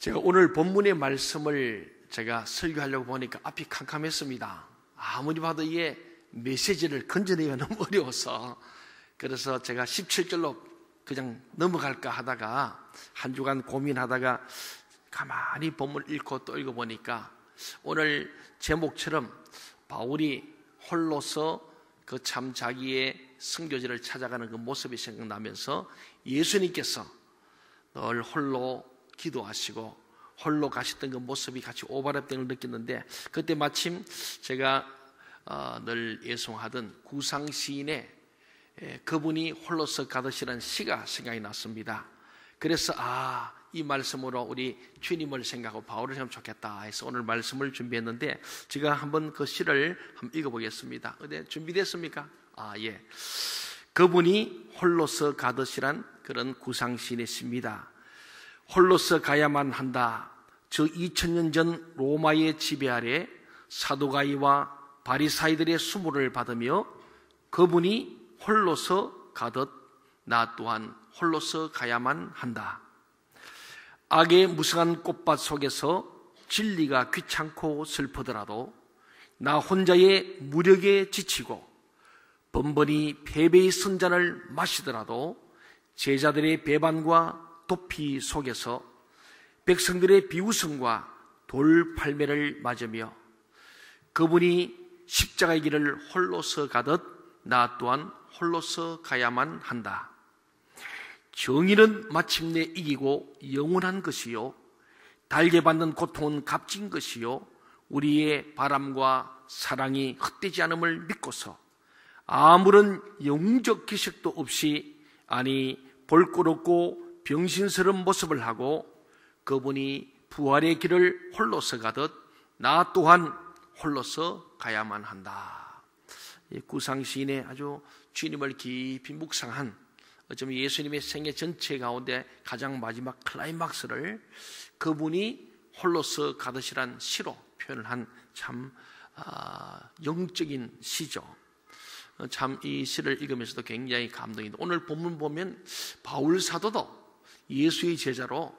제가 오늘 본문의 말씀을 제가 설교하려고 보니까 앞이 캄캄했습니다. 아무리 봐도 이게 메시지를 건져내기가 너무 어려워서, 그래서 제가 17절로 그냥 넘어갈까 하다가 한 주간 고민하다가 가만히 본문을 읽고 또 읽어보니까 오늘 제목처럼 바울이 홀로서 그 참 자기의 선교지를 찾아가는 그 모습이 생각나면서 예수님께서 늘 홀로 기도하시고 홀로 가셨던 그 모습이 같이 오버랩된 걸 느꼈는데, 그때 마침 제가 늘 예송하던 구상 시인의 그분이 홀로서 가듯이라는 시가 생각이 났습니다. 그래서 이 말씀으로 우리 주님을 생각하고 바울을 생각하면 좋겠다 해서 오늘 말씀을 준비했는데, 제가 한번 그 시를 한번 읽어보겠습니다. 네, 준비됐습니까? 예. 그분이 홀로서 가듯이란 그런 구상시인의 시입니다. 홀로서 가야만 한다. 저 2000년 전 로마의 지배 아래 사두가이와 바리사이들의 수모를 받으며 그분이 홀로서 가듯 나 또한 홀로서 가야만 한다. 악의 무성한 꽃밭 속에서 진리가 귀찮고 슬프더라도 나 혼자의 무력에 지치고 번번이 패배의 선잔을 마시더라도 제자들의 배반과 도피 속에서 백성들의 비웃음과 돌팔매를 맞으며 그분이 십자가의 길을 홀로서 가듯 나 또한 홀로서 가야만 한다. 정의는 마침내 이기고 영원한 것이요, 달게 받는 고통은 값진 것이요, 우리의 바람과 사랑이 헛되지 않음을 믿고서 아무런 영웅적 기색도 없이, 아니 볼거롭고 병신스러운 모습을 하고 그분이 부활의 길을 홀로서 가듯 나 또한 홀로서 가야만 한다. 구상시인의 아주 주님을 깊이 묵상한, 어쩌면 예수님의 생애 전체 가운데 가장 마지막 클라이막스를 그분이 홀로서 가듯이란 시로 표현을 한 참 영적인 시죠. 참 이 시를 읽으면서도 굉장히 감동이 됩니다. 오늘 본문 보면 바울 사도도 예수의 제자로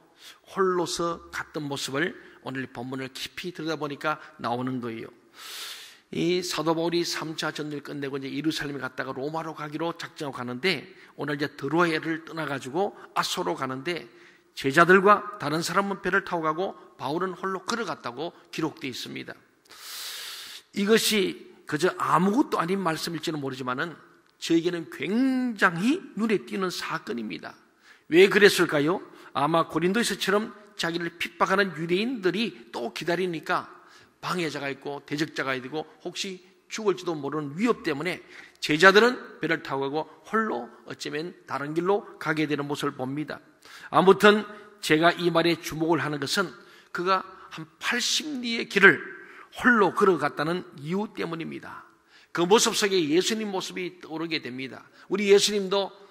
홀로서 갔던 모습을 오늘 본문을 깊이 들여다보니까 나오는 거예요. 이 사도 바울이 3차 전도를 끝내고 이제 예루살렘에 갔다가 로마로 가기로 작정하고 가는데, 오늘 이제 드로에를 떠나가지고 아소로 가는데 제자들과 다른 사람은 배를 타고 가고 바울은 홀로 걸어갔다고 기록되어 있습니다. 이것이 그저 아무것도 아닌 말씀일지는 모르지만은 저에게는 굉장히 눈에 띄는 사건입니다. 왜 그랬을까요? 아마 고린도에서처럼 자기를 핍박하는 유대인들이 또 기다리니까 방해자가 있고 대적자가 있고 혹시 죽을지도 모르는 위협 때문에 제자들은 배를 타고 가고 홀로 어쩌면 다른 길로 가게 되는 모습을 봅니다. 아무튼 제가 이 말에 주목을 하는 것은 그가 한 80리의 길을 홀로 걸어갔다는 이유 때문입니다. 그 모습 속에 예수님 모습이 떠오르게 됩니다. 우리 예수님도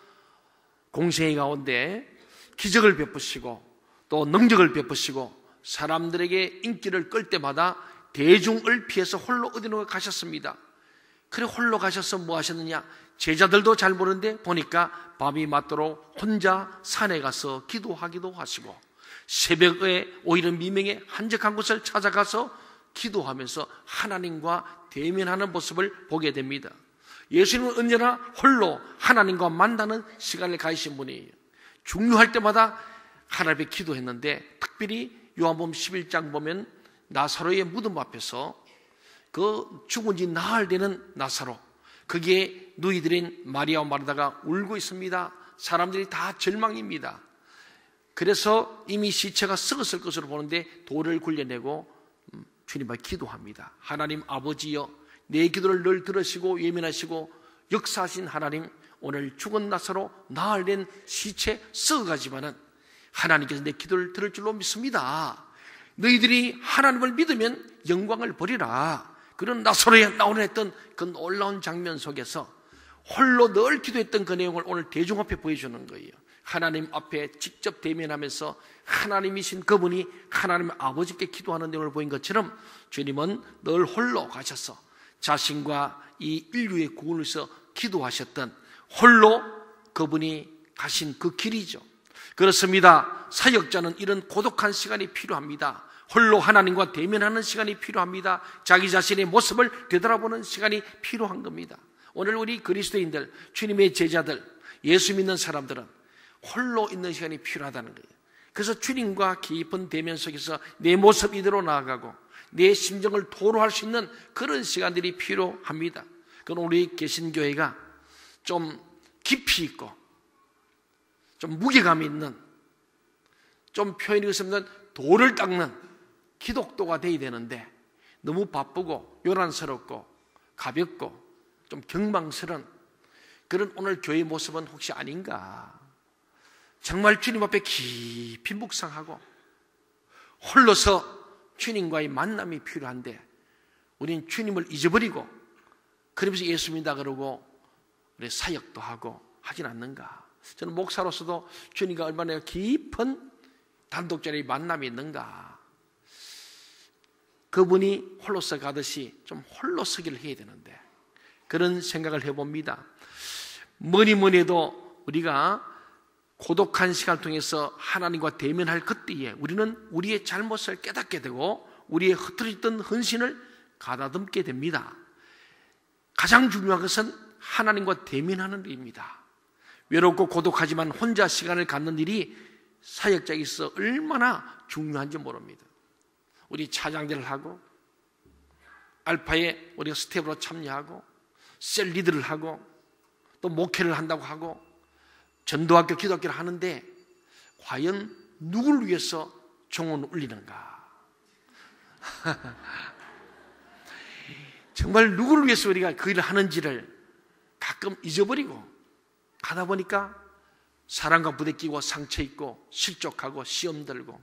공생의 가운데 기적을 베푸시고 또 능력을 베푸시고 사람들에게 인기를 끌 때마다 대중을 피해서 홀로 어디로 가셨습니다. 그래 홀로 가셔서 뭐 하셨느냐? 제자들도 잘 모르는데 보니까 밤이 맞도록 혼자 산에 가서 기도하기도 하시고, 새벽에 오히려 미명에 한적한 곳을 찾아가서 기도하면서 하나님과 대면하는 모습을 보게 됩니다. 예수님은 언제나 홀로 하나님과 만나는 시간을 가지신 분이에요. 중요할 때마다 하나님 앞에 기도했는데, 특별히 요한복음 11장 보면 나사로의 무덤 앞에서 그 죽은 지 나흘 되는 나사로, 거기에 누이들인 마리아와 마르다가 울고 있습니다. 사람들이 다 절망입니다. 그래서 이미 시체가 썩었을 것으로 보는데 돌을 굴려내고 주님 앞에 기도합니다. 하나님 아버지여, 내 기도를 늘 들으시고 예민하시고 역사하신 하나님, 오늘 죽은 나사로 나흘 된 시체 썩어가지만은 하나님께서 내 기도를 들을 줄로 믿습니다. 너희들이 하나님을 믿으면 영광을 버리라. 그런 나사로에 나오는 했던 그 놀라운 장면 속에서 홀로 늘 기도했던 그 내용을 오늘 대중 앞에 보여주는 거예요. 하나님 앞에 직접 대면하면서 하나님이신 그분이 하나님 아버지께 기도하는 내용을 보인 것처럼 주님은 늘 홀로 가셔서 자신과 이 인류의 구원을 위해서 기도하셨던 홀로 그분이 가신 그 길이죠. 그렇습니다. 사역자는 이런 고독한 시간이 필요합니다. 홀로 하나님과 대면하는 시간이 필요합니다. 자기 자신의 모습을 되돌아보는 시간이 필요한 겁니다. 오늘 우리 그리스도인들, 주님의 제자들, 예수 믿는 사람들은 홀로 있는 시간이 필요하다는 거예요. 그래서 주님과 깊은 대면 속에서 내 모습 이대로 나아가고 내 심정을 토로할 수 있는 그런 시간들이 필요합니다. 그럼 우리 개신교회가 좀 깊이 있고 좀 무게감이 있는, 좀 표현이 없으면 돌을 닦는 기독도가 되어야 되는데 너무 바쁘고 요란스럽고 가볍고 좀 경망스러운 그런 오늘 교회의 모습은 혹시 아닌가? 정말 주님 앞에 깊이 묵상하고 홀로서 주님과의 만남이 필요한데 우리는 주님을 잊어버리고 그러면서 예수 믿는다 그러고 우리 사역도 하고 하진 않는가? 저는 목사로서도 주님과 얼마나 깊은 단독자리의 만남이 있는가? 그분이 홀로서 가듯이 좀 홀로서기를 해야 되는데 그런 생각을 해봅니다. 뭐니 해도 우리가 고독한 시간을 통해서 하나님과 대면할 그때에 우리는 우리의 잘못을 깨닫게 되고 우리의 흐트러졌던 헌신을 가다듬게 됩니다. 가장 중요한 것은 하나님과 대면하는 일입니다. 외롭고 고독하지만 혼자 시간을 갖는 일이 사역자에 있어 얼마나 중요한지 모릅니다. 우리 차장들을 하고 알파에 우리가 스텝으로 참여하고 셀 리드를 하고 또 목회를 한다고 하고 전도학교 기독교를 하는데 과연 누구를 위해서 종원을 울리는가? 정말 누구를 위해서 우리가 그 일을 하는지를 가끔 잊어버리고 가다 보니까 사람과 부대끼고 상처 입고 실족하고 시험 들고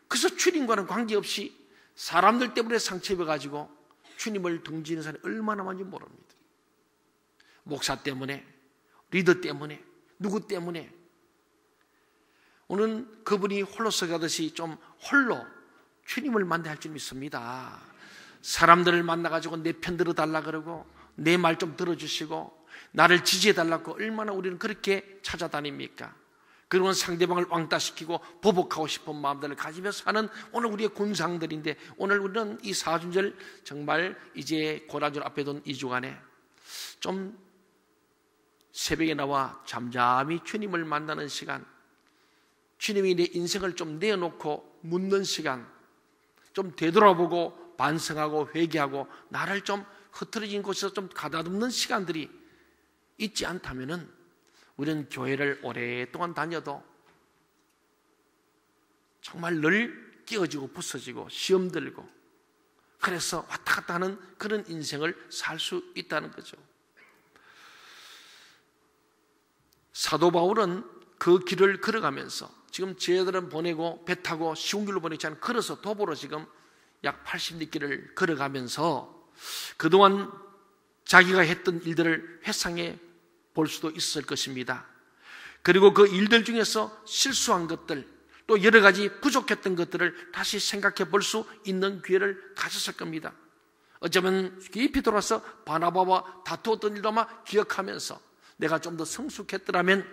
그래서 주님과는 관계없이 사람들 때문에 상처 입어가지고 주님을 등지는 사람이 얼마나 많은지 모릅니다. 목사 때문에, 리더 때문에, 누구 때문에. 오늘은 그분이 홀로서 가듯이 좀 홀로 주님을 만나야 할 줄 믿습니다. 사람들을 만나가지고 내 편 들어달라 그러고 내 말 좀 들어주시고 나를 지지해달라고 얼마나 우리는 그렇게 찾아다닙니까? 그리고 상대방을 왕따시키고 보복하고 싶은 마음들을 가지면서 사는 오늘 우리의 군상들인데 오늘 우리는 이 사순절 정말 이제 고난절 앞에 둔 2주간에 좀 새벽에 나와 잠잠히 주님을 만나는 시간, 주님이 내 인생을 좀 내어놓고 묻는 시간, 좀 되돌아보고 반성하고 회개하고 나를 좀 흐트러진 곳에서 좀 가다듬는 시간들이 있지 않다면은 우리는 교회를 오랫동안 다녀도 정말 늘 끼어지고 부서지고 시험 들고 그래서 왔다 갔다 하는 그런 인생을 살 수 있다는 거죠. 사도 바울은 그 길을 걸어가면서 지금 저희들은 보내고 배 타고 쉬운 길로 보내지 않고 걸어서 도보로 지금 약 80리길을 걸어가면서 그동안 자기가 했던 일들을 회상해 볼 수도 있을 것입니다. 그리고 그 일들 중에서 실수한 것들 또 여러 가지 부족했던 것들을 다시 생각해 볼 수 있는 기회를 가졌을 겁니다. 어쩌면 깊이 돌아서 바나바와 다투었던 일도 아마 기억하면서 내가 좀 더 성숙했더라면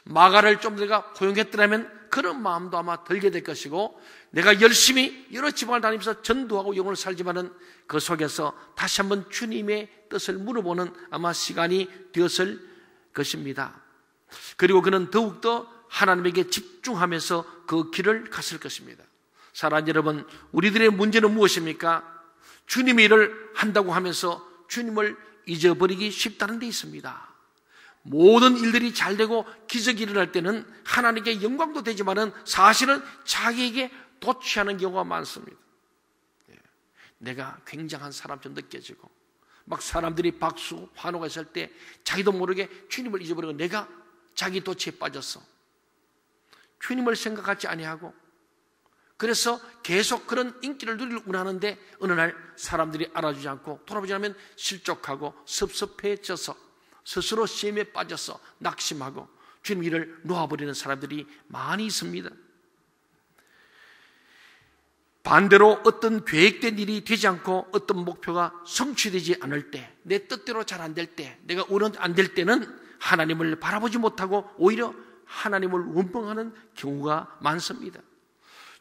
마가를 좀 내가 고용했더라면 그런 마음도 아마 들게 될 것이고 내가 열심히 여러 지방을 다니면서 전도하고 영혼을 살지만은 그 속에서 다시 한번 주님의 뜻을 물어보는 아마 시간이 되었을 것입니다. 그리고 그는 더욱더 하나님에게 집중하면서 그 길을 갔을 것입니다. 사랑하는 여러분, 우리들의 문제는 무엇입니까? 주님의 일을 한다고 하면서 주님을 잊어버리기 쉽다는 데 있습니다. 모든 일들이 잘 되고 기적이 일어날 때는 하나님께 영광도 되지만은 사실은 자기에게 도취하는 경우가 많습니다. 내가 굉장한 사람처럼 느껴지고 막 사람들이 박수, 환호가 있을 때 자기도 모르게 주님을 잊어버리고 내가 자기 도취에 빠졌어. 주님을 생각하지 아니하고 그래서 계속 그런 인기를 누리려고 하는데 어느 날 사람들이 알아주지 않고 돌아보지 않으면 실족하고 섭섭해져서 스스로 시험에 빠져서 낙심하고 주님 일을 놓아버리는 사람들이 많이 있습니다. 반대로 어떤 계획된 일이 되지 않고 어떤 목표가 성취되지 않을 때, 내 뜻대로 잘 안 될 때, 내가 원하는 안 될 때는 하나님을 바라보지 못하고 오히려 하나님을 원망하는 경우가 많습니다.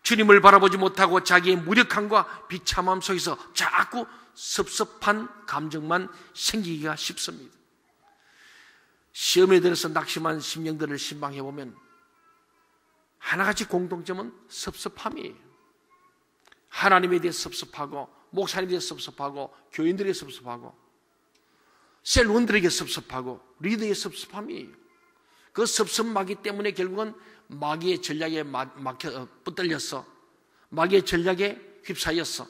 주님을 바라보지 못하고 자기의 무력함과 비참함 속에서 자꾸 섭섭한 감정만 생기기가 쉽습니다. 시험에 들어서 낙심한 심령들을 신방해 보면 하나같이 공통점은 섭섭함이에요. 하나님에 대해 섭섭하고, 목사님에 대해 섭섭하고, 교인들에게 섭섭하고, 셀원들에게 섭섭하고, 리더에게 섭섭함이에요. 그 섭섭마귀 때문에 결국은 마귀의 전략에 붙들려서, 마귀의 전략에 휩싸였어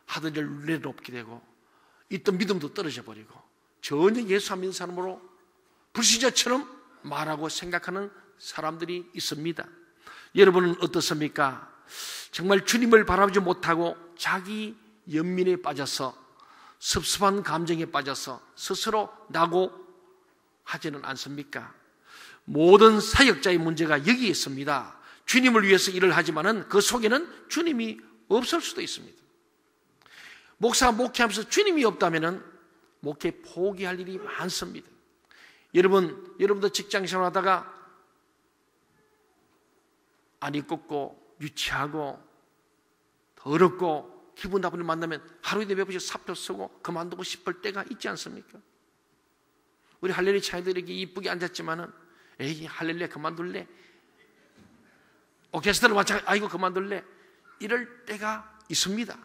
하던 일 내려놓게 되고, 있던 믿음도 떨어져 버리고, 전혀 예수 안 믿는 사람으로 불신자처럼 말하고 생각하는 사람들이 있습니다. 여러분은 어떻습니까? 정말 주님을 바라보지 못하고 자기 연민에 빠져서, 섭섭한 감정에 빠져서 스스로 낙오하지는 않습니까? 모든 사역자의 문제가 여기에 있습니다. 주님을 위해서 일을 하지만은 그 속에는 주님이 없을 수도 있습니다. 목사가 목회하면서 주님이 없다면은 목회 포기할 일이 많습니다. 여러분도 직장생활 하다가 안 이뻤고 유치하고 더럽고 기분 나쁜 일 만나면 하루에 몇 번씩 사표 쓰고 그만두고 싶을 때가 있지 않습니까? 우리 할렐루야 차이들에게 이쁘게 앉았지만은 에이 할렐루야 그만둘래? 오케스트라 마찬가지 아이고 그만둘래? 이럴 때가 있습니다.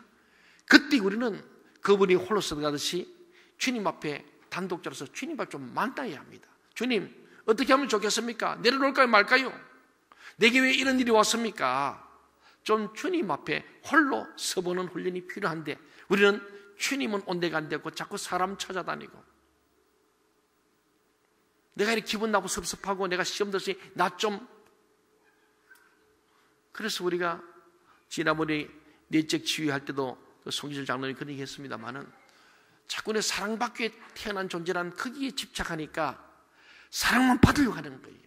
그때 우리는 그분이 홀로 들어가듯이 주님 앞에 단독자로서 주님 앞에 좀 만나야 합니다. 주님 어떻게 하면 좋겠습니까? 내려놓을까요 말까요? 내게 왜 이런 일이 왔습니까? 좀 주님 앞에 홀로 서보는 훈련이 필요한데 우리는 주님은 온데가 안 되고 자꾸 사람 찾아다니고 내가 이렇게 기분 나고 섭섭하고 내가 시험 들었으니 나 좀 그래서 우리가 지난번에 내적 치유할 때도 송기철 장로님이 그런 얘기 했습니다만은 자꾸 내 사랑받기 위해 태어난 존재라는 거기에 집착하니까 사랑만 받으려고 하는 거예요.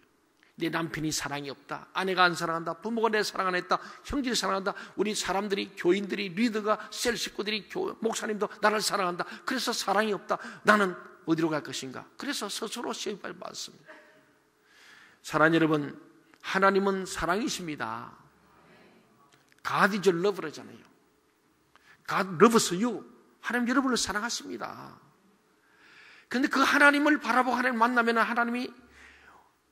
내 남편이 사랑이 없다, 아내가 안 사랑한다, 부모가 내 사랑 안 했다, 형제를 사랑한다, 우리 사람들이 교인들이 리더가 셀 식구들이 목사님도 나를 사랑한다, 그래서 사랑이 없다, 나는 어디로 갈 것인가? 그래서 스스로 시험을 받습니다. 사랑하는 여러분, 하나님은 사랑이십니다. God is love라잖아요. God loves you. 하나님 여러분을 사랑하십니다. 그런데 그 하나님을 바라보고 하나님 만나면 하나님이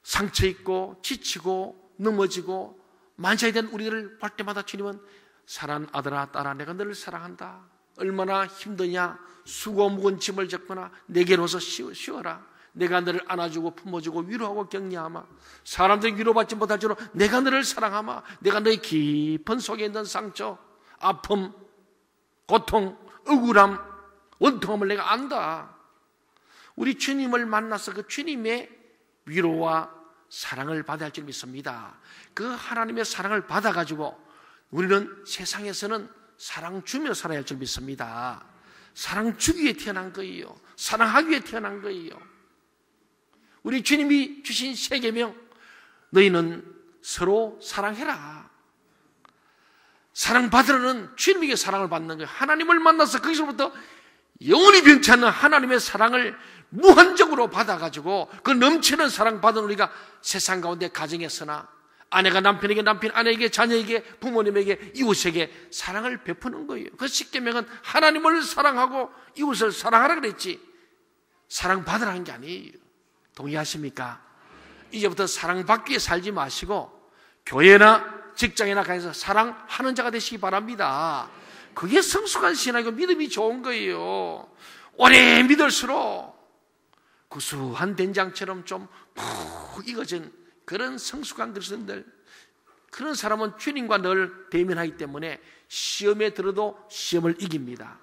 상처 있고 지치고 넘어지고 만사에 대한 우리들을 볼 때마다 주님은 사랑하는 아들아 딸아 내가 너를 사랑한다. 얼마나 힘드냐. 수고 무거운 짐을 졌거나 내게로서 쉬어라. 내가 너를 안아주고 품어주고 위로하고 격려하마. 사람들이 위로받지 못할지로 내가 너를 사랑하마. 내가 너의 깊은 속에 있는 상처, 아픔, 고통, 억울함, 원통함을 내가 안다. 우리 주님을 만나서 그 주님의 위로와 사랑을 받아야 할 줄 믿습니다. 그 하나님의 사랑을 받아가지고 우리는 세상에서는 사랑 주며 살아야 할 줄 믿습니다. 사랑 주기 위해 태어난 거예요. 사랑하기 위해 태어난 거예요. 우리 주님이 주신 세계명, 너희는 서로 사랑해라. 사랑받으려는 주님에게 사랑을 받는 거예요. 하나님을 만나서 거기서부터 영원히 변치 않는 하나님의 사랑을 무한적으로 받아가지고 그 넘치는 사랑 받은 우리가 세상 가운데 가정에서나 아내가 남편에게, 남편 아내에게, 자녀에게, 부모님에게, 이웃에게 사랑을 베푸는 거예요. 그 십계명은 하나님을 사랑하고 이웃을 사랑하라 그랬지 사랑받으라는 게 아니에요. 동의하십니까? 이제부터 사랑받기 위해 살지 마시고 교회나 직장이나 가서 사랑하는 자가 되시기 바랍니다. 그게 성숙한 신앙이고 믿음이 좋은 거예요. 오래 믿을수록 구수한 된장처럼 좀 푹 익어진 그런 성숙한 그리스도인들, 그런 사람은 주님과 늘 대면하기 때문에 시험에 들어도 시험을 이깁니다.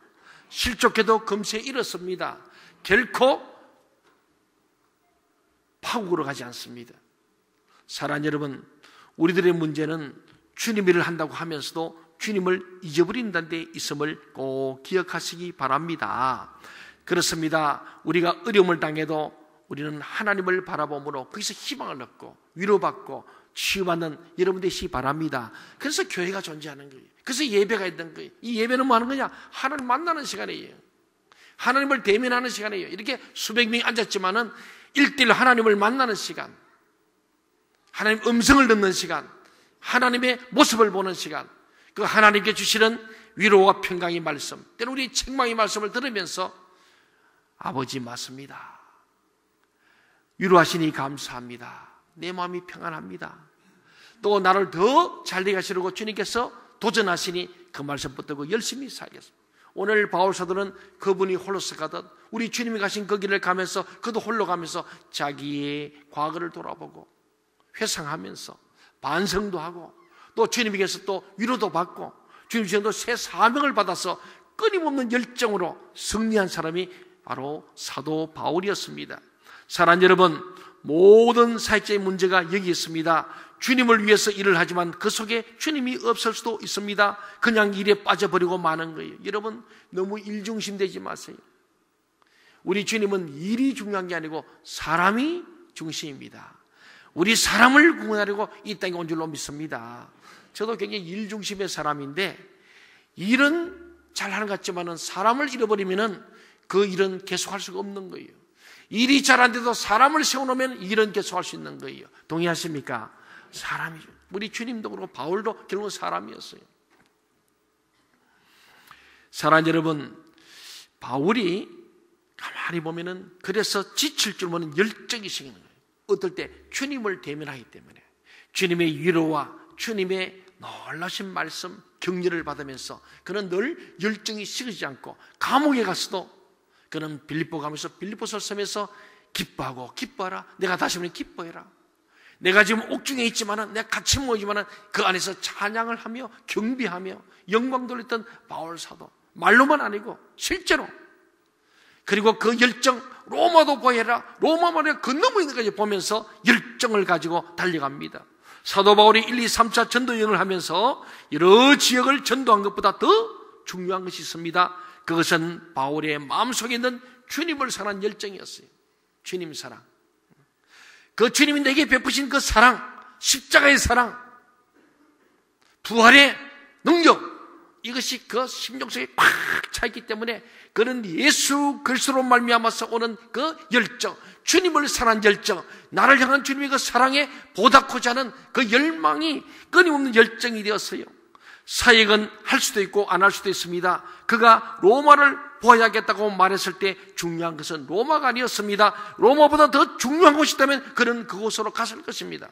실족해도 금세 일어섭니다. 결코 파국으로 가지 않습니다. 사랑하는 여러분, 우리들의 문제는 주님 일을 한다고 하면서도 주님을 잊어버린다는 데 있음을 꼭 기억하시기 바랍니다. 그렇습니다. 우리가 어려움을 당해도 우리는 하나님을 바라봄으로 거기서 희망을 얻고 위로받고 치유받는 여러분 되시기 바랍니다. 그래서 교회가 존재하는 거예요. 그래서 예배가 있는 거예요. 이 예배는 뭐 하는 거냐? 하나님 만나는 시간이에요. 하나님을 대면하는 시간이에요. 이렇게 수백 명이 앉았지만은 1:1 하나님을 만나는 시간, 하나님 음성을 듣는 시간, 하나님의 모습을 보는 시간, 그 하나님께 주시는 위로와 평강의 말씀, 때로는 우리 책망의 말씀을 들으면서 아버지 맞습니다, 위로하시니 감사합니다, 내 마음이 평안합니다, 또 나를 더 잘되게 하시려고 주님께서 도전하시니 그 말씀 붙들고 열심히 살겠습니다. 오늘 바울 사도는 그분이 홀로서 가듯 우리 주님이 가신 그 길을 가면서 그도 홀로 가면서 자기의 과거를 돌아보고 회상하면서 반성도 하고 또 주님에게서 또 위로도 받고 주님께서도 새 사명을 받아서 끊임없는 열정으로 승리한 사람이 바로 사도 바울이었습니다. 사랑하는 여러분, 모든 사역자의 문제가 여기 있습니다. 주님을 위해서 일을 하지만 그 속에 주님이 없을 수도 있습니다. 그냥 일에 빠져버리고 마는 거예요. 여러분, 너무 일중심되지 마세요. 우리 주님은 일이 중요한 게 아니고 사람이 중심입니다. 우리 사람을 구원하려고 이 땅에 온 줄로 믿습니다. 저도 굉장히 일중심의 사람인데 일은 잘하는 것 같지만 사람을 잃어버리면 그 일은 계속할 수가 없는 거예요. 일이 잘 안 돼도 사람을 세워놓으면 일은 계속할 수 있는 거예요. 동의하십니까? 사람이죠. 우리 주님도 그렇고 바울도 결국은 사람이었어요. 사랑하는 여러분, 바울이 가만히 보면은 그래서 지칠 줄 모르는 열정이 생기는 거예요. 어떨 때 주님을 대면하기 때문에 주님의 위로와 주님의 놀라신 말씀, 격려를 받으면서 그는 늘 열정이 식지 않고 감옥에 갔어도 그는 빌립보 가면서 빌립보서 섬에서 기뻐하고 기뻐하라. 내가 다시 오면 기뻐해라. 내가 지금 옥중에 있지만은 내가 같이 모이지만은 그 안에서 찬양을 하며 경비하며 영광 돌렸던 바울 사도, 말로만 아니고 실제로, 그리고 그 열정, 로마도 보여라, 로마만에 건너무 있는 것까지 보면서 열정을 가지고 달려갑니다. 사도 바울이 1, 2, 3차 전도 여행을 하면서 여러 지역을 전도한 것보다 더 중요한 것이 있습니다. 그것은 바울의 마음속에 있는 주님을 사랑하는 열정이었어요. 주님 사랑. 그 주님이 내게 베푸신 그 사랑, 십자가의 사랑, 부활의 능력, 이것이 그 심령 속에 꽉 차있기 때문에 그는 예수 그리스도로 말미암아서 오는 그 열정, 주님을 사랑하는 열정, 나를 향한 주님의 그 사랑에 보답하고자 하는 그 열망이 끊임없는 열정이 되었어요. 사역은 할 수도 있고 안 할 수도 있습니다. 그가 로마를 보아야겠다고 말했을 때 중요한 것은 로마가 아니었습니다. 로마보다 더 중요한 곳이 있다면 그는 그곳으로 갔을 것입니다.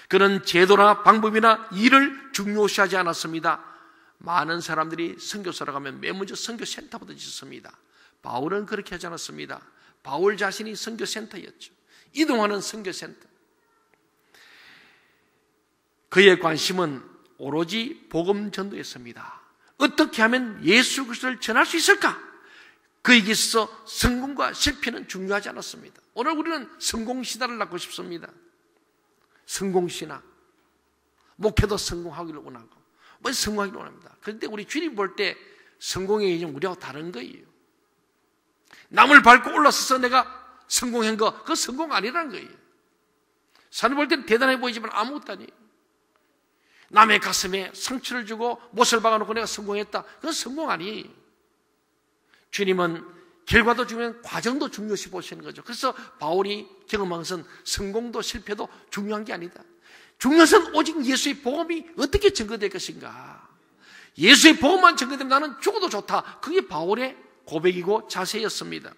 그는 제도나 방법이나 일을 중요시하지 않았습니다. 많은 사람들이 선교사로 가면 맨 먼저 선교센터부터 짓습니다. 바울은 그렇게 하지 않았습니다. 바울 자신이 선교센터였죠. 이동하는 선교센터. 그의 관심은 오로지 복음 전도였습니다. 어떻게 하면 예수 그리스도를 전할 수 있을까? 그에게 있어서 성공과 실패는 중요하지 않았습니다. 오늘 우리는 성공신화를 낳고 싶습니다. 성공신화. 목회도 성공하기를 원하고 뭐 성공하기를 원합니다. 그런데 우리 주님 볼 때 성공의 개념 우리하고 다른 거예요. 남을 밟고 올라서서 내가 성공한 거, 그거 성공 아니라는 거예요. 사람 볼 때는 대단해 보이지만 아무것도 아니에요. 남의 가슴에 상처를 주고 못을 박아놓고 내가 성공했다, 그건 성공 아니에요. 주님은 결과도 중요한 과정도 중요시 보시는 거죠. 그래서 바울이 경험한 것은 성공도 실패도 중요한 게 아니다. 중요한 것은 오직 예수의 복음이 어떻게 증거될 것인가. 예수의 복음만 증거되면 나는 죽어도 좋다. 그게 바울의 고백이고 자세였습니다.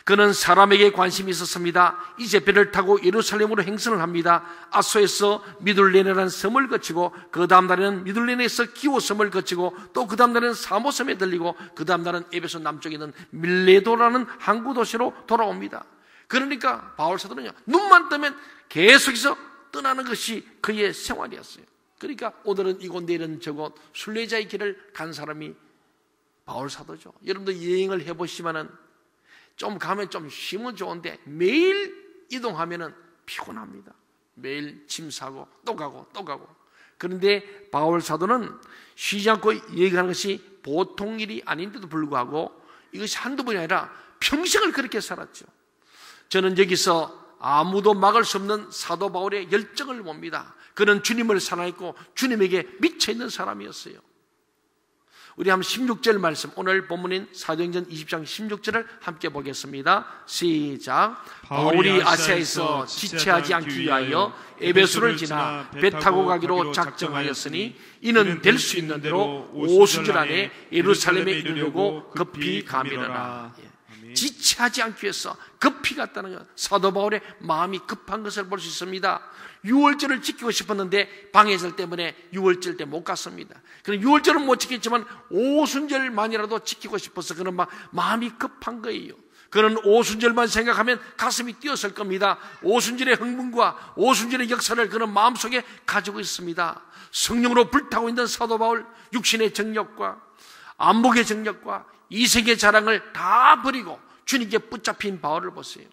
그는 사람에게 관심이 있었습니다. 이제 배를 타고 예루살렘으로 행선을 합니다. 아소에서 미둘레네라는 섬을 거치고 그 다음 날에는 미둘레네에서 기오섬을 거치고 또 그 다음 날에는 사모섬에 들리고 그 다음 날은 에베소 남쪽에 있는 밀레도라는 항구 도시로 돌아옵니다. 그러니까 바울 사도는요, 눈만 뜨면 계속해서 떠나는 것이 그의 생활이었어요. 그러니까 오늘은 이곳 내일은 저곳 순례자의 길을 간 사람이 바울 사도죠. 여러분도 여행을 해보시면은 좀 가면 좀 쉬면 좋은데 매일 이동하면은 피곤합니다. 매일 짐 사고 또 가고 또 가고. 그런데 바울 사도는 쉬지 않고 여행하는 것이 보통 일이 아닌데도 불구하고 이것이 한두 번이 아니라 평생을 그렇게 살았죠. 저는 여기서 아무도 막을 수 없는 사도 바울의 열정을 봅니다. 그는 주님을 사랑했고 주님에게 미쳐있는 사람이었어요. 우리 한번 16절 말씀, 오늘 본문인 사도행전 20장 16절을 함께 보겠습니다. 시작. 바울이 아시아에서 지체하지 않기 위하여 에베소를 지나 배 타고 가기로 작정하였으니 이는 될 수 있는 대로 오순절 안에 예루살렘에 이르려고 급히 가미르라. 지체하지 않기 위해서 급히 갔다는 것, 사도 바울의 마음이 급한 것을 볼 수 있습니다. 유월절을 지키고 싶었는데 방해절 때문에 유월절 때 못 갔습니다. 그럼 유월절은 못 지켰지만 오순절만이라도 지키고 싶어서 그런 마음이 급한 거예요. 그는 오순절만 생각하면 가슴이 뛰었을 겁니다. 오순절의 흥분과 오순절의 역사를 그는 마음속에 가지고 있습니다. 성령으로 불타고 있는 사도 바울, 육신의 정력과 안목의 정력과 이색의 자랑을 다 버리고 주님께 붙잡힌 바울을 보세요.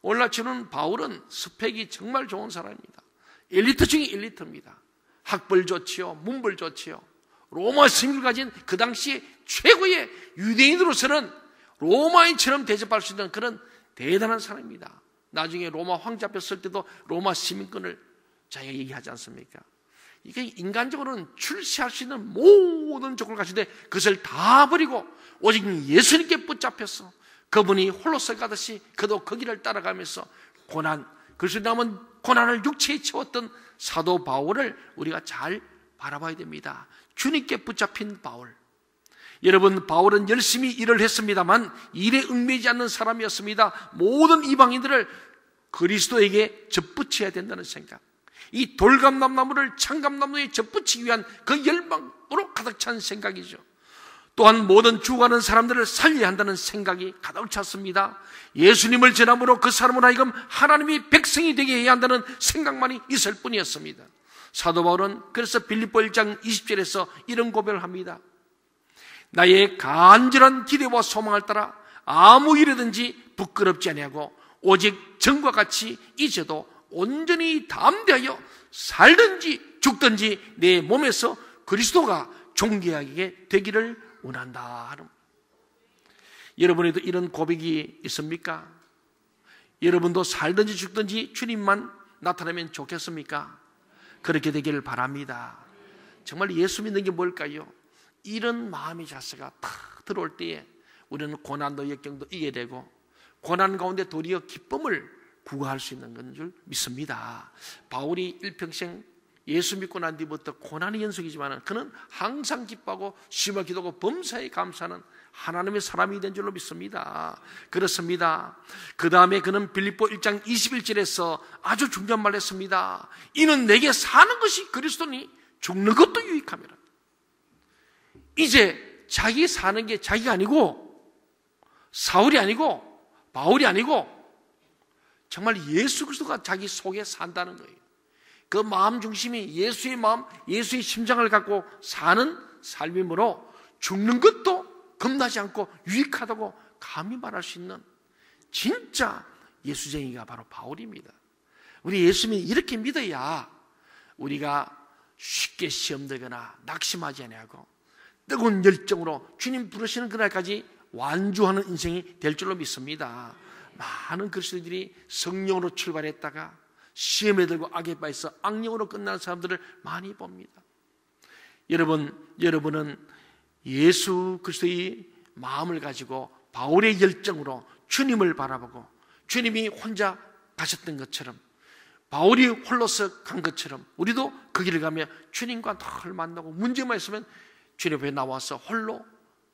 올라치는 바울은 스펙이 정말 좋은 사람입니다. 엘리트 중에 엘리트입니다. 학벌 좋지요, 문벌 좋지요. 로마 승을 가진 그 당시 최고의 유대인으로서는 로마인처럼 대접할 수 있는 그런 대단한 사람입니다. 나중에 로마 황제 앞에 설 때도 로마 시민권을 자기가 얘기하지 않습니까? 이게 인간적으로는 출세할 수 있는 모든 조건을 가지는데 그것을 다 버리고 오직 예수님께 붙잡혔어. 그분이 홀로서 가듯이 그도 그 길을 따라가면서 고난, 그래서 남은 고난을 육체에 채웠던 사도 바울을 우리가 잘 바라봐야 됩니다. 주님께 붙잡힌 바울. 여러분, 바울은 열심히 일을 했습니다만 일에 얽매이지 않는 사람이었습니다. 모든 이방인들을 그리스도에게 접붙여야 된다는 생각, 이 돌감람나무를 창감나무에 접붙이기 위한 그 열망으로 가득 찬 생각이죠. 또한 모든 죽어가는 사람들을 살려야 한다는 생각이 가득 찼습니다. 예수님을 전함으로 그 사람을 하여금 하나님이 백성이 되게 해야 한다는 생각만이 있을 뿐이었습니다. 사도 바울은 그래서 빌립보 1장 20절에서 이런 고백을 합니다. 나의 간절한 기대와 소망을 따라 아무 일이든지 부끄럽지 아니하고 오직 전과 같이 이제도 온전히 담대하여 살든지 죽든지 내 몸에서 그리스도가 존귀하게 되기를 원한다. 여러분에도 이런 고백이 있습니까? 여러분도 살든지 죽든지 주님만 나타나면 좋겠습니까? 그렇게 되기를 바랍니다. 정말 예수 믿는 게 뭘까요? 이런 마음의 자세가 탁 들어올 때에 우리는 고난도 역경도 이기게 되고 고난 가운데 도리어 기쁨을 구가할 수 있는 건 줄 믿습니다. 바울이 일평생 예수 믿고 난 뒤부터 고난의 연속이지만 그는 항상 기뻐하고 심을 기도하고 범사에 감사하는 하나님의 사람이 된 줄로 믿습니다. 그렇습니다. 그 다음에 그는 빌립보 1장 21절에서 아주 중요한 말을 했습니다. 이는 내게 사는 것이 그리스도니 죽는 것도 유익함이라. 이제 자기 사는 게 자기가 아니고 사울이 아니고 바울이 아니고 정말 예수 그리스도가 자기 속에 산다는 거예요. 그 마음 중심이 예수의 마음, 예수의 심장을 갖고 사는 삶이므로 죽는 것도 겁나지 않고 유익하다고 감히 말할 수 있는 진짜 예수쟁이가 바로 바울입니다. 우리 예수님이 이렇게 믿어야 우리가 쉽게 시험 들거나 낙심하지 아니하고 뜨거운 열정으로 주님 부르시는 그날까지 완주하는 인생이 될 줄로 믿습니다. 많은 그리스도인들이 성령으로 출발했다가 시험에 들고 악에 빠져서 악령으로 끝나는 사람들을 많이 봅니다. 여러분은 예수 그리스도의 마음을 가지고 바울의 열정으로 주님을 바라보고 주님이 혼자 가셨던 것처럼 바울이 홀로서 간 것처럼 우리도 그 길을 가며 주님과 늘 만나고 문제만 있으면 주님 앞에 나와서 홀로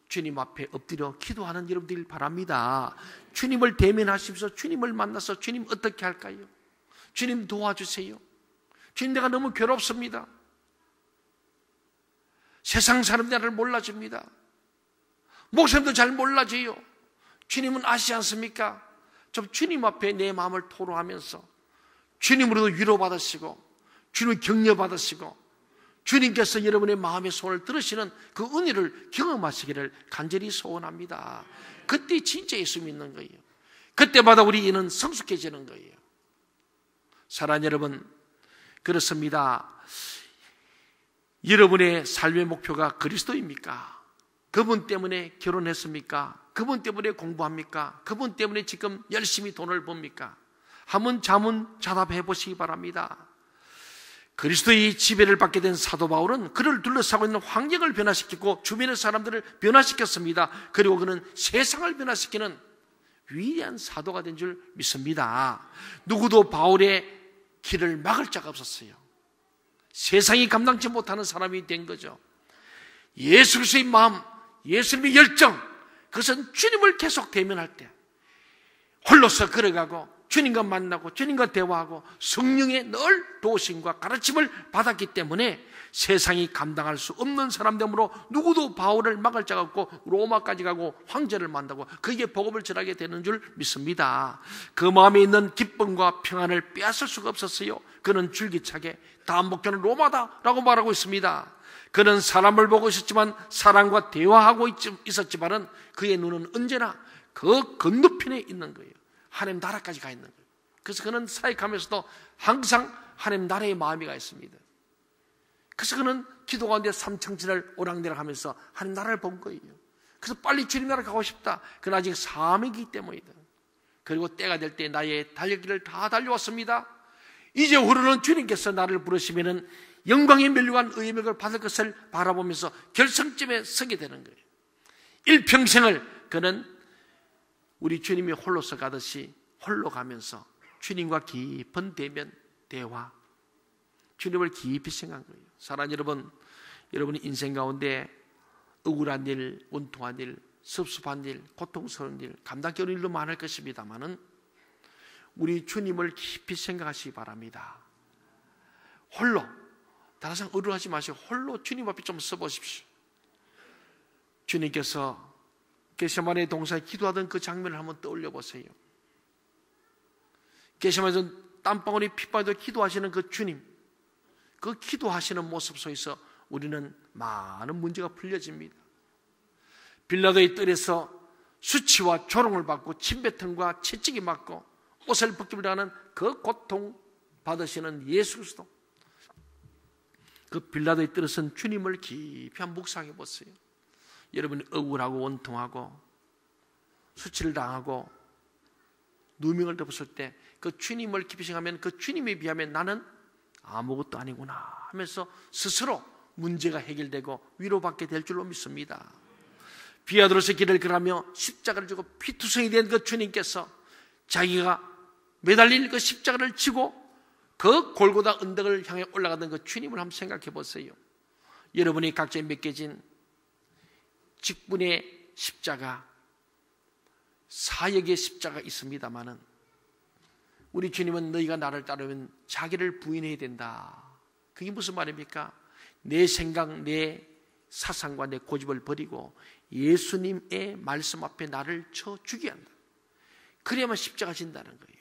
주님 앞에 엎드려 기도하는 여러분들 바랍니다. 주님을 대면하시면서 주님을 만나서 주님 어떻게 할까요? 주님 도와주세요. 주님 내가 너무 괴롭습니다. 세상 사람들 나를 몰라줍니다. 목사님도 잘 몰라줘요. 주님은 아시지 않습니까? 좀 주님 앞에 내 마음을 토로하면서 주님으로도 위로받으시고 주님을 격려받으시고 주님께서 여러분의 마음의 소원을 들으시는 그 은혜를 경험하시기를 간절히 소원합니다. 그때 진짜 예수 믿는 거예요. 그때마다 우리는 성숙해지는 거예요. 사랑하는 여러분, 그렇습니다. 여러분의 삶의 목표가 그리스도입니까? 그분 때문에 결혼했습니까? 그분 때문에 공부합니까? 그분 때문에 지금 열심히 돈을 법니까? 한번 자문자답해 보시기 바랍니다. 그리스도의 지배를 받게 된 사도 바울은 그를 둘러싸고 있는 환경을 변화시켰고 주변의 사람들을 변화시켰습니다. 그리고 그는 세상을 변화시키는 위대한 사도가 된 줄 믿습니다. 누구도 바울의 길을 막을 자가 없었어요. 세상이 감당치 못하는 사람이 된 거죠. 예수 그리스도의 마음, 예수님의 열정, 그것은 주님을 계속 대면할 때 홀로서 걸어가고 주님과 만나고 주님과 대화하고 성령의 늘 도우심과 가르침을 받았기 때문에 세상이 감당할 수 없는 사람 되므로 누구도 바울을 막을 자가 없고 로마까지 가고 황제를 만나고 그에게 복음을 전하게 되는 줄 믿습니다. 그 마음에 있는 기쁨과 평안을 빼앗을 수가 없었어요. 그는 줄기차게 다음 목표는 로마다라고 말하고 있습니다. 그는 사람을 보고 있었지만 사람과 대화하고 있었지만은 그의 눈은 언제나 그 건너편에 있는 거예요. 하나님 나라까지 가 있는 거예요. 그래서 그는 사역하면서도 항상 하나님 나라의 마음이 가 있습니다. 그래서 그는 기도 가운데 삼창진을 오락내락하면서 하나님 나라를 본 거예요. 그래서 빨리 주님 나라 가고 싶다. 그는 아직 사명이기 때문이다. 그리고 때가 될 때 나의 달려길을 다 달려왔습니다. 이제 후로는 주님께서 나를 부르시면은 영광의 멸류관 의명을 받을 것을 바라보면서 결승점에 서게 되는 거예요. 일평생을 그는 우리 주님이 홀로서 가듯이 홀로 가면서 주님과 깊은 대면, 대화, 주님을 깊이 생각한 거예요. 사랑하는 여러분, 여러분의 인생 가운데 억울한 일, 원통한 일, 섭섭한 일, 고통스러운 일, 감당기 어려운 일도 많을 것입니다만은 우리 주님을 깊이 생각하시기 바랍니다. 홀로, 다른 사람 의뢰하지 마시고 홀로 주님 앞에 좀 서보십시오. 주님께서 게세마네 동산에 기도하던 그 장면을 한번 떠올려 보세요. 게세마네에서 땀방울이 핏방울도 기도하시는 그 주님, 그 기도하시는 모습 속에서 우리는 많은 문제가 풀려집니다. 빌라도의 뜰에서 수치와 조롱을 받고 침뱉음과 채찍이 맞고 옷을 벗기를 당하는 그 고통 받으시는 예수 그리스도, 그 빌라도의 뜰에 선 주님을 깊이 한번 묵상해 보세요. 여러분이 억울하고 원통하고 수치를 당하고 누명을 덮었을 때 그 주님을 깊이 생각하면 그 주님에 비하면 나는 아무것도 아니구나 하면서 스스로 문제가 해결되고 위로받게 될 줄로 믿습니다. 비아도로스의 길을 걸으며 십자가를 지고 피투성이 된 그 주님께서 자기가 매달릴 그 십자가를 지고 그 골고다 언덕을 향해 올라가던 그 주님을 한번 생각해 보세요. 여러분이 각자에 맡겨진 직분의 십자가, 사역의 십자가 있습니다마는 우리 주님은 너희가 나를 따르면 자기를 부인해야 된다. 그게 무슨 말입니까? 내 생각, 내 사상과 내 고집을 버리고 예수님의 말씀 앞에 나를 쳐 죽여야 한다. 그래야만 십자가 진다는 거예요.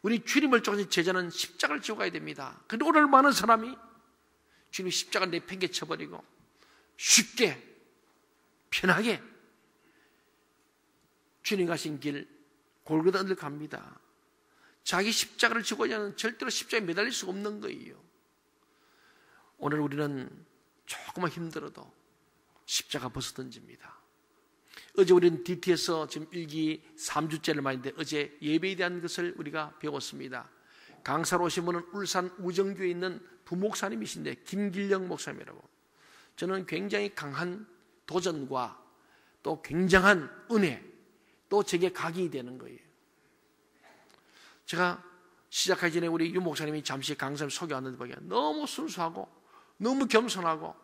우리 주님을 쫓는 제자는 십자가를 지고 가야 됩니다. 그런데 오늘 많은 사람이 주님 십자가 내팽개쳐버리고 쉽게 편하게 주님 가신 길 골고다 언덕 갑니다. 자기 십자가를 지고 가자는 절대로 십자가에 매달릴 수가 없는 거예요. 오늘 우리는 조금만 힘들어도 십자가 벗어던집니다. 어제 우리는 DT에서 지금 일기 3주째를 말인데 어제 예배에 대한 것을 우리가 배웠습니다. 강사로 오신 분은 울산 우정교에 있는 부목사님이신데 김길영 목사님이라고. 저는 굉장히 강한 도전과 또 굉장한 은혜, 또 제게 각이 되는 거예요. 제가 시작하기 전에 우리 유 목사님이 잠시 강사님 소개하는데 보기에 너무 순수하고 너무 겸손하고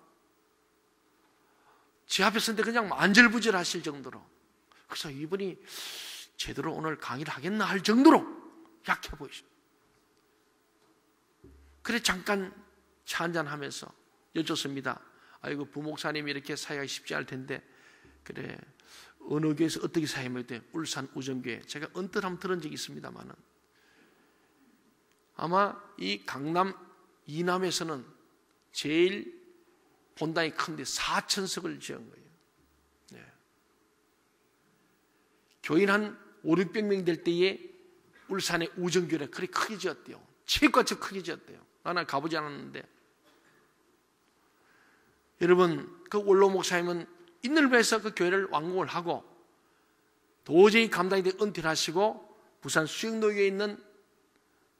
제 앞에 서는데 그냥 안절부절 하실 정도로, 그래서 이분이 제대로 오늘 강의를 하겠나 할 정도로 약해 보이죠. 그래 잠깐 차 한잔 하면서 여쭙습니다. 아이고 부목사님이 이렇게 사회가 쉽지 않을 텐데 그래 어느 교회에서 어떻게 사회하면 돼? 울산 우정교회. 제가 언뜻 한번 들은 적이 있습니다만은 아마 이 강남 이남에서는 제일 본당이 큰데 4,000석을 지은 거예요. 네. 교인 한 5, 600명 될 때에 울산의 우정교회가 그렇게 크게 지었대요. 체육관처럼 크게 지었대요. 나는 가보지 않았는데. 여러분, 그 원로 목사님은 있는 배에서 그 교회를 완공을 하고 도저히 감당이 돼 은퇴를 하시고 부산 수영로교에 있는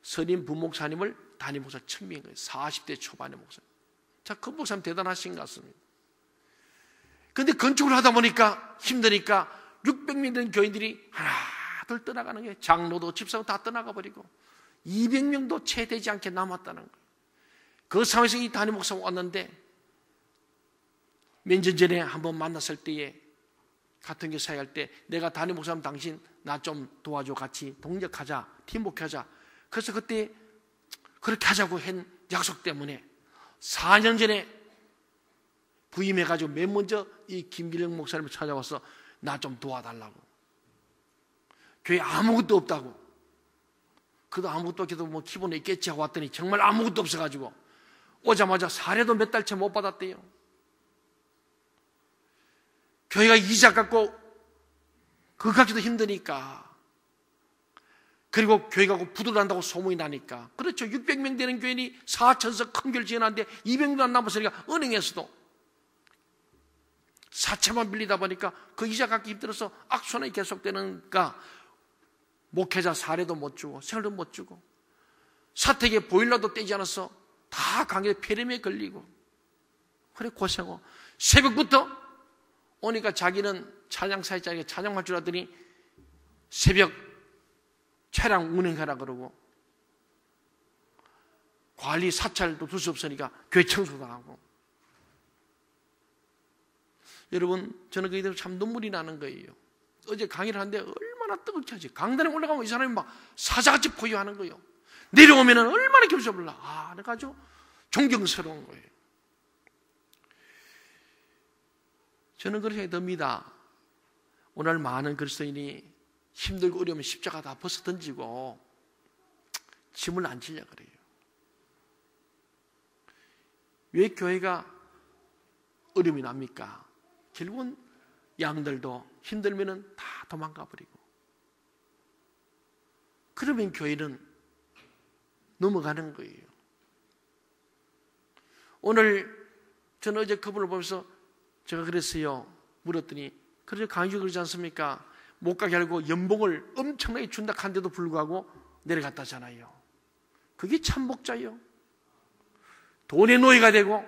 선임 부목사님을 담임 목사 천명인 거예요. 40대 초반의 목사. 자, 그 목사님 대단하신 것 같습니다. 그런데 건축을 하다 보니까 힘드니까 600명 되는 교인들이 하나둘 떠나가는 거예요. 장로도 집사도 다 떠나가 버리고 200명도 채 되지 않게 남았다는 거예요. 그 상황에서 이 담임 목사가 왔는데 몇 년 전에 한번 만났을 때에 같은 교회 사역할 때 내가 담임 목사님 당신 나 좀 도와줘, 같이 동력하자, 팀워크하자. 그래서 그때 그렇게 하자고 한 약속 때문에 4년 전에 부임해가지고 맨 먼저 이 김길영 목사님을 찾아와서 나 좀 도와달라고. 교회 아무것도 없다고. 그래도 아무것도 없게도 뭐 기본에 있겠지 하고 왔더니 정말 아무것도 없어가지고 오자마자 사례도 몇 달째 못 받았대요. 교회가 이자 갚고 그거 갚기도 힘드니까. 그리고 교회가 부도난다고 소문이 나니까. 그렇죠. 600명 되는 교인이 4천석 큰 교회를 지어놨는데 200명 안 남았으니까 은행에서도 사채만 빌리다 보니까 그 이자 갚기 힘들어서 악순환이 계속되니까 목회자 사례도 못 주고 생활도 못 주고 사택에 보일러도 떼지 않아서 다 강에 폐렴에 걸리고 그래 고생하고 새벽부터 오니까 자기는 찬양사역자에게 찬양할 줄 알았더니 새벽 차량 운행하라 그러고 관리 사찰도 둘 수 없으니까 교회 청소도 하고. 여러분 저는 그게 참 눈물이 나는 거예요. 어제 강의를 하는데 얼마나 뜨겁게 하지. 강단에 올라가면 이 사람이 막 사자같이 포효하는 거예요. 내려오면 얼마나 기분이 몰라. 내가 아주 존경스러운 거예요. 저는 그렇게 생각이 듭니다. 오늘 많은 그리스도인이 힘들고 어려우면 십자가 다 벗어 던지고 짐을 안 지려고 그래요. 왜 교회가 어려움이 납니까? 결국은 양들도 힘들면 다 도망가 버리고. 그러면 교회는 넘어가는 거예요. 오늘 저는 어제 그분을 보면서 제가 그랬어요. 물었더니 그래서 강의가 그러지 않습니까? 못 가게 하고 연봉을 엄청나게 준다 한데도 불구하고 내려갔다잖아요. 그게 참 목자예요. 돈의 노예가 되고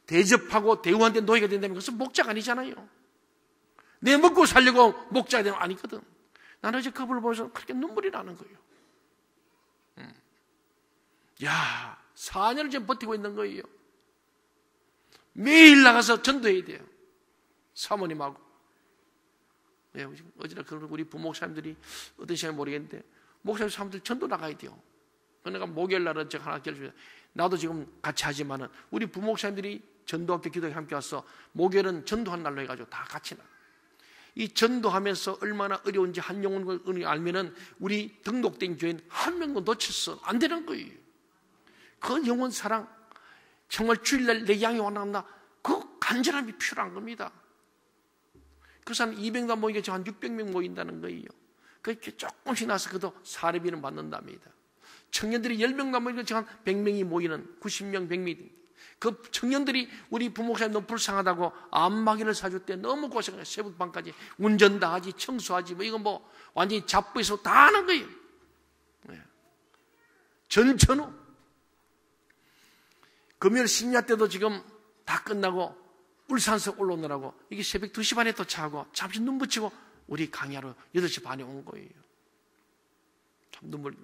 대접하고 대우한테 노예가 된다면 그것은 목자가 아니잖아요. 내 먹고 살려고 목자가 되는 거 아니거든. 나는 어제 그분을 보면서 그렇게 눈물이 나는 거예요. 야, 4년을 지금 버티고 있는 거예요. 매일 나가서 전도해야 돼요. 사모님하고. 어제나 우리 부목사님들이 어떤 시간에 모르겠는데 목사님 사람들 전도 나가야 돼요. 그러니까 목요일 날은 제가 하나 결정해요. 나도 지금 같이 하지만은 우리 부목사님들이 전도학교 기도회 함께 와서 목요일은 전도한 날로 해가지고 다 같이 나. 이 전도하면서 얼마나 어려운지 한 영혼을 알면은 우리 등록된 교회는 한 명도 놓쳤어 안 되는 거예요. 그 영혼 사랑 정말 주일날 내 양이 원한다. 그 간절함이 필요한 겁니다. 그 사람 200명 안 모이게 한 600명 모인다는 거예요. 그렇게 조금씩 나서 그도 사례비는 받는답니다. 청년들이 10명 안 모이게 한 100명이 모이는 90명 100명. 그 청년들이 우리 부목사님 너무 불쌍하다고 안마기를 사줄 때 너무 고생해요. 새벽밤까지 운전 다 하지 청소하지 뭐 이거 뭐 완전히 잡부에서 다 하는 거예요. 전천후 금요일 심야 때도 지금 다 끝나고 울산서 올라오느라고 이게 새벽 2시 반에 도착하고 잠시 눈 붙이고 우리 강의하러 8시 반에 온 거예요. 참 눈물.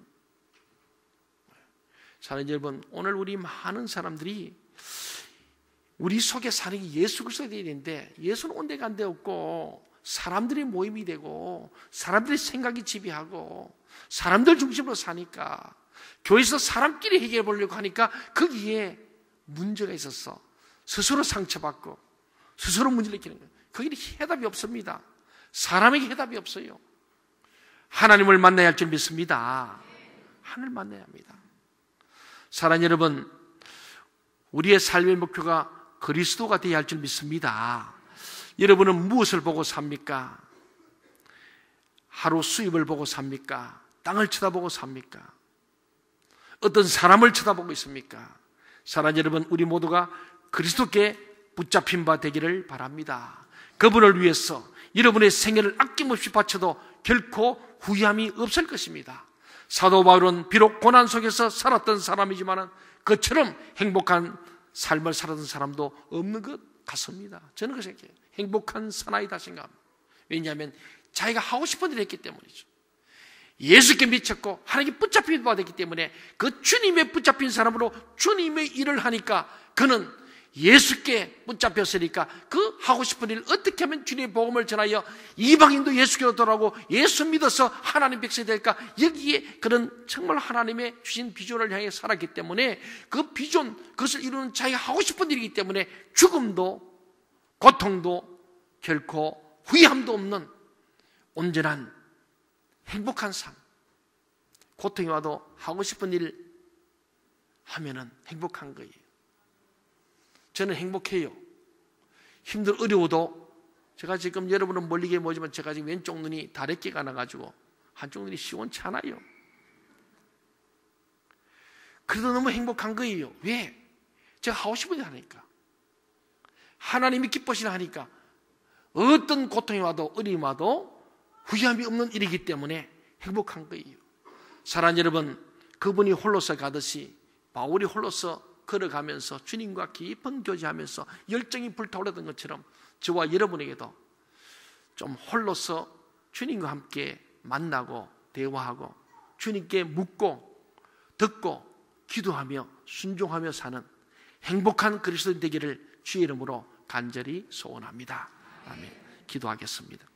사랑하는 여러분, 오늘 우리 많은 사람들이 우리 속에 사는 게 예수 그리스도가 되어야 되는데 예수는 온 데가 안 되었고 사람들의 모임이 되고 사람들의 생각이 지배하고 사람들 중심으로 사니까 교회에서 사람끼리 해결해 보려고 하니까 거기에 문제가 있어서 스스로 상처받고 스스로 문제를 일으키는 거예요. 거기는 해답이 없습니다. 사람에게 해답이 없어요. 하나님을 만나야 할 줄 믿습니다. 하나님을 만나야 합니다. 사랑하는 여러분, 우리의 삶의 목표가 그리스도가 되어야 할 줄 믿습니다. 여러분은 무엇을 보고 삽니까? 하루 수입을 보고 삽니까? 땅을 쳐다보고 삽니까? 어떤 사람을 쳐다보고 있습니까? 사랑하는 여러분, 우리 모두가 그리스도께 붙잡힌 바 되기를 바랍니다. 그분을 위해서 여러분의 생애를 아낌없이 바쳐도 결코 후회함이 없을 것입니다. 사도 바울은 비록 고난 속에서 살았던 사람이지만 그처럼 행복한 삶을 살았던 사람도 없는 것 같습니다. 저는 그 생각해요. 행복한 사나이다 생각합니다. 왜냐하면 자기가 하고 싶은 일을 했기 때문이죠. 예수께 미쳤고 하나님께 붙잡힌 바가 됐기 때문에 그 주님의 붙잡힌 사람으로 주님의 일을 하니까 그는 예수께 붙잡혔으니까 그 하고 싶은 일을 어떻게 하면 주님의 복음을 전하여 이방인도 예수께로 돌아오고 예수 믿어서 하나님 백성이 될까, 여기에 그런 정말 하나님의 주신 비전을 향해 살았기 때문에 그 비전, 그것을 이루는 자기가 하고 싶은 일이기 때문에 죽음도 고통도 결코 후회함도 없는 온전한 행복한 삶. 고통이 와도 하고 싶은 일 하면은 행복한 거예요. 저는 행복해요. 어려워도 제가 지금 여러분은 멀리게 보지만 제가 지금 왼쪽 눈이 다래끼가 나가지고 한쪽 눈이 시원치 않아요. 그래도 너무 행복한 거예요. 왜? 제가 하고 싶은 일 하니까. 하나님이 기뻐하시나 하니까. 어떤 고통이 와도 어려움이 와도 후회함이 없는 일이기 때문에 행복한 거예요. 사랑하는 여러분, 그분이 홀로서 가듯이 바울이 홀로서 걸어가면서 주님과 깊은 교제하면서 열정이 불타오르던 것처럼 저와 여러분에게도 좀 홀로서 주님과 함께 만나고 대화하고 주님께 묻고 듣고 기도하며 순종하며 사는 행복한 그리스도인 되기를 주의 이름으로 간절히 소원합니다. 아멘. 기도하겠습니다.